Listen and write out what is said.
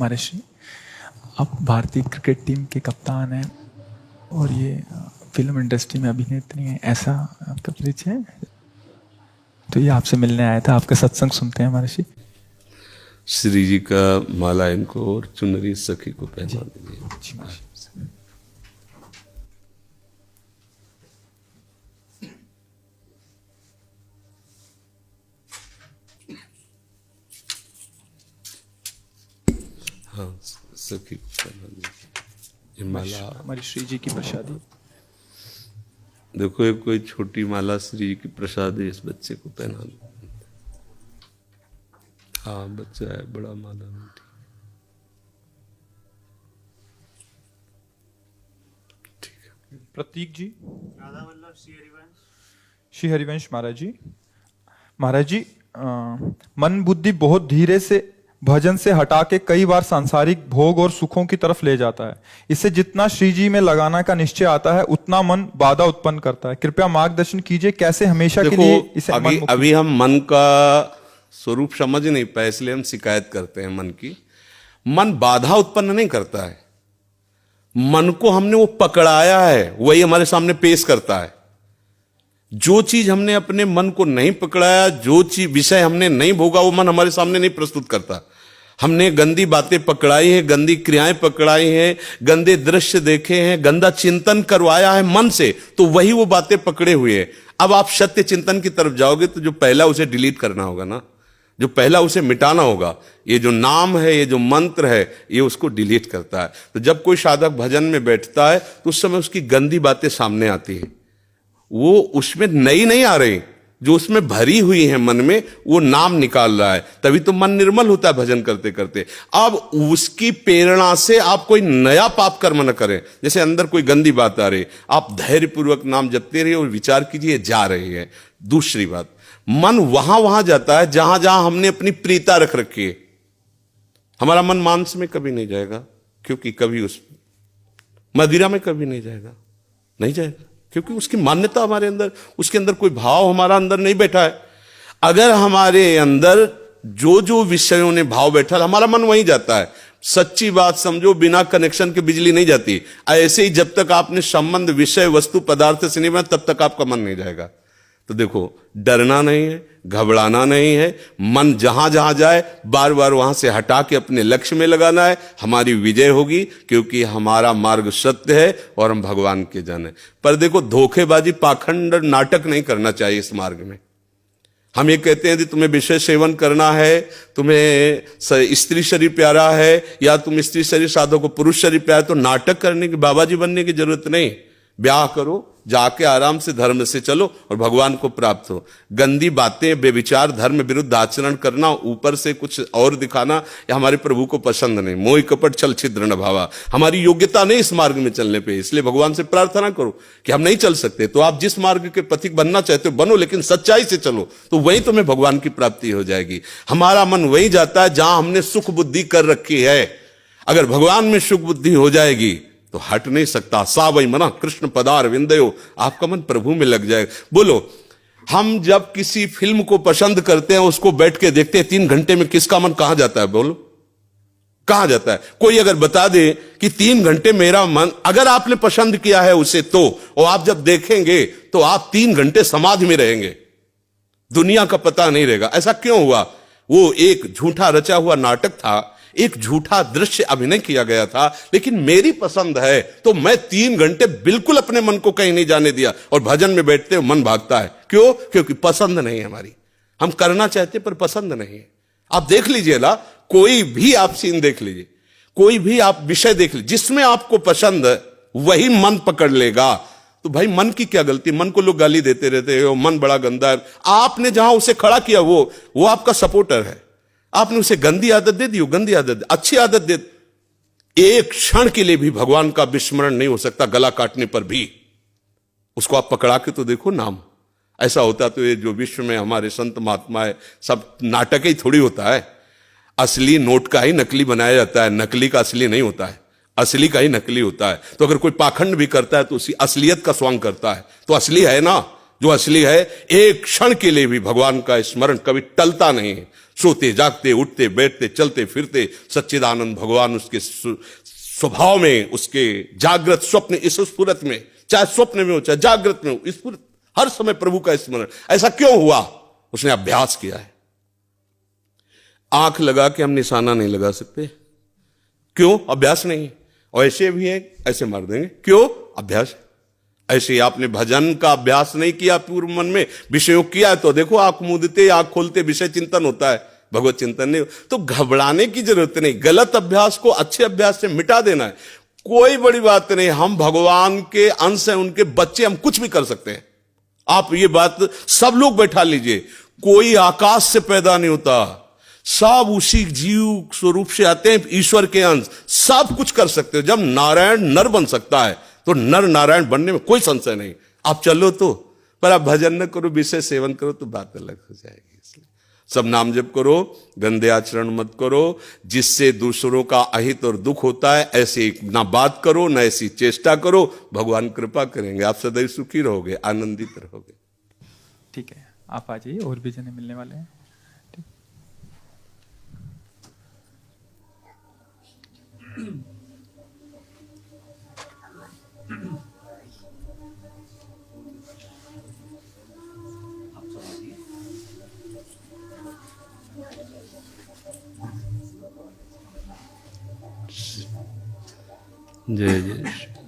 महर्षि, आप भारतीय cricket team के कप्तान हैं और ये फिल्म इंडस्ट्री में अभिनेत्री हैं, ऐसा आपका परिचय है? तो ये आपसे मिलने आया था, आपका सत्संग सुनते हैं महर्षि। श्री जी का माला इनको और चुनरी सखी को पहना दीजिए। हाँ, सखी को पहना दीजिए। ये माला हमारी श्री जी की प्रसादी। देखो, एक कोई छोटी माला श्री जी की प्रसादी इस बच्चे को पहना दो। हाँ, बच्चा है, बड़ा माला नहीं। ठीक है। प्रतीक जी, श्री हरिवंश महाराज जी। महाराज जी, मन बुद्धि बहुत धीरे से भजन से हटा के कई बार सांसारिक भोग और सुखों की तरफ ले जाता है। इससे जितना श्री जी में लगाना का निश्चय आता है उतना मन बाधा उत्पन्न करता है। कृपया मार्गदर्शन कीजिए, कैसे हमेशा के लिए इसे अभी हम मन का स्वरूप समझ नहीं पाए, इसलिए हम शिकायत करते हैं मन की। मन बाधा उत्पन्न नहीं करता है, मन को हमने वो पकड़ाया है, वही हमारे सामने पेश करता है। जो चीज हमने अपने मन को नहीं पकड़ाया, जो चीज विषय हमने नहीं भोगा, वो मन हमारे सामने नहीं प्रस्तुत करता। हमने गंदी बातें पकड़ाई है, गंदी क्रियाएं पकड़ाई हैं, गंदे दृश्य देखे हैं, गंदा चिंतन करवाया है मन से, तो वही वो बातें पकड़े हुए हैं। अब आप सत्य चिंतन की तरफ जाओगे तो जो पहला उसे डिलीट करना होगा ना, जो पहला उसे मिटाना होगा। ये जो नाम है, ये जो मंत्र है, ये उसको डिलीट करता है। तो जब कोई साधक भजन में बैठता है तो उस समय उसकी गंदी बातें सामने आती है, वो उसमें नई नहीं आ रही, जो उसमें भरी हुई है मन में, वो नाम निकाल रहा है। तभी तो मन निर्मल होता है भजन करते करते। अब उसकी प्रेरणा से आप कोई नया पाप कर्म न करें। जैसे अंदर कोई गंदी बात आ रही, आप धैर्यपूर्वक नाम जपते रहिए और विचार कीजिए जा रही है। दूसरी बात, मन वहां जाता है जहां जहां हमने अपनी प्रीता रख रखी है। हमारा मन मांस में कभी नहीं जाएगा, क्योंकि कभी उस मदिरा में कभी नहीं जाएगा, नहीं जाएगा, क्योंकि उसकी मान्यता हमारे अंदर, उसके अंदर कोई भाव हमारा अंदर नहीं बैठा है। अगर हमारे अंदर जो जो विषयों ने भाव बैठा, हमारा मन वहीं जाता है। सच्ची बात समझो, बिना कनेक्शन के बिजली नहीं जाती। ऐसे ही जब तक आपने संबंध विषय वस्तु पदार्थ से नहीं बना, तब तक आपका मन नहीं जाएगा। तो देखो, डरना नहीं है, घबराना नहीं है। मन जहां जहां जाए बार बार वहां से हटा के अपने लक्ष्य में लगाना है। हमारी विजय होगी, क्योंकि हमारा मार्ग सत्य है और हम भगवान के जन हैं। पर देखो, धोखेबाजी, पाखंड, नाटक नहीं करना चाहिए इस मार्ग में। हम ये कहते हैं कि तुम्हें विषय सेवन करना है, तुम्हें स्त्री शरीर प्यारा है, या तुम स्त्री शरीर साधो को पुरुष शरीर प्यारा, तो नाटक करने की, बाबाजी बनने की जरूरत नहीं। ब्याह करो, जाके आराम से धर्म से चलो और भगवान को प्राप्त हो। गंदी बातें, बेविचार, धर्म विरुद्ध आचरण करना, ऊपर से कुछ और दिखाना, या हमारे प्रभु को पसंद नहीं। मोह कपट छल छिद्र न भावा, हमारी योग्यता नहीं इस मार्ग में चलने पे। इसलिए भगवान से प्रार्थना करो कि हम नहीं चल सकते, तो आप जिस मार्ग के पथिक बनना चाहते हो बनो, लेकिन सच्चाई से चलो, तो वहीं तुम्हें भगवान की प्राप्ति हो जाएगी। हमारा मन वहीं जाता है जहां हमने सुख बुद्धि कर रखी है। अगर भगवान में सुख बुद्धि हो जाएगी तो हट नहीं सकता। सा वही मना कृष्ण पदार विंदयो, आपका मन प्रभु में लग जाएगा। बोलो, हम जब किसी फिल्म को पसंद करते हैं, उसको बैठ के देखते हैं, 3 घंटे में किसका मन कहां जाता है? बोलो, कहां जाता है? कोई अगर बता दे कि 3 घंटे मेरा मन, अगर आपने पसंद किया है उसे, तो और आप जब देखेंगे तो आप 3 घंटे समाधि में रहेंगे, दुनिया का पता नहीं रहेगा। ऐसा क्यों हुआ? वो एक झूठा रचा हुआ नाटक था, एक झूठा दृश्य अभिनय किया गया था। लेकिन मेरी पसंद है तो मैं 3 घंटे बिल्कुल अपने मन को कहीं नहीं जाने दिया, और भजन में बैठते हो मन भागता है। क्यों? क्योंकि पसंद नहीं है हमारी। हम करना चाहते पर पसंद नहीं है। आप देख लीजिए ना, कोई भी आप सीन देख लीजिए, कोई भी आप विषय देख लीजिए, जिसमें आपको पसंद है वही मन पकड़ लेगा। तो भाई, मन की क्या गलती? मन को लोग गाली देते रहते हो, मन बड़ा गंदा है। आपने जहां उसे खड़ा किया वो आपका सपोर्टर है। आपने उसे गंदी आदत दे दी, गंदी आदत, अच्छी आदत दे। एक क्षण के लिए भी भगवान का विस्मरण नहीं हो सकता, गला काटने पर भी। उसको आप पकड़ा के तो देखो नाम। ऐसा होता तो ये जो विश्व में हमारे संत महात्मा है, सब नाटक ही थोड़ी होता है। असली नोट का ही नकली बनाया जाता है, नकली का असली नहीं होता है, असली का ही नकली होता है। तो अगर कोई पाखंड भी करता है तो उसी असलियत का स्वांग करता है, तो असली है ना। जो असली है, एक क्षण के लिए भी भगवान का स्मरण कभी टलता नहीं है। सोते जागते उठते बैठते चलते फिरते सच्चिदानंद भगवान उसके स्वभाव में, उसके जागृत स्वप्न इस स्फुरत में, चाहे स्वप्न में हो चाहे जागृत में हो, स्फुरत हर समय प्रभु का स्मरण। ऐसा क्यों हुआ? उसने अभ्यास किया है। आंख लगा के हम निशाना नहीं लगा सकते, क्यों? अभ्यास नहीं। और ऐसे भी है, ऐसे मार देंगे, क्यों? अभ्यास। ऐसे आपने भजन का अभ्यास नहीं किया, पूर्व मन में विषयों किया, तो देखो आंख मूंदते आंख खोलते विषय चिंतन होता है, भगवत चिंतन नहीं। तो घबराने की जरूरत नहीं, गलत अभ्यास को अच्छे अभ्यास से मिटा देना है, कोई बड़ी बात नहीं। हम भगवान के अंश हैं, उनके बच्चे, हम कुछ भी कर सकते हैं। आप ये बात सब लोग बैठा लीजिए, कोई आकाश से पैदा नहीं होता, सब उसी जीव स्वरूप से आते हैं, ईश्वर के अंश, सब कुछ कर सकते हो। जब नारायण नर बन सकता है तो नर नारायण बनने में कोई संशय नहीं। आप चलो तो, पर आप भजन न करो, विषय सेवन करो तो बात अलग हो जाएगी। इसलिए सब नाम जप करो, गंदे आचरण मत करो, जिससे दूसरों का अहित और दुख होता है ऐसी ना बात करो, ना ऐसी चेष्टा करो। भगवान कृपा करेंगे, आप सदैव सुखी रहोगे, आनंदित रहोगे। ठीक है, आप आ जाइए, और भी जने मिलने वाले हैं। जय जय।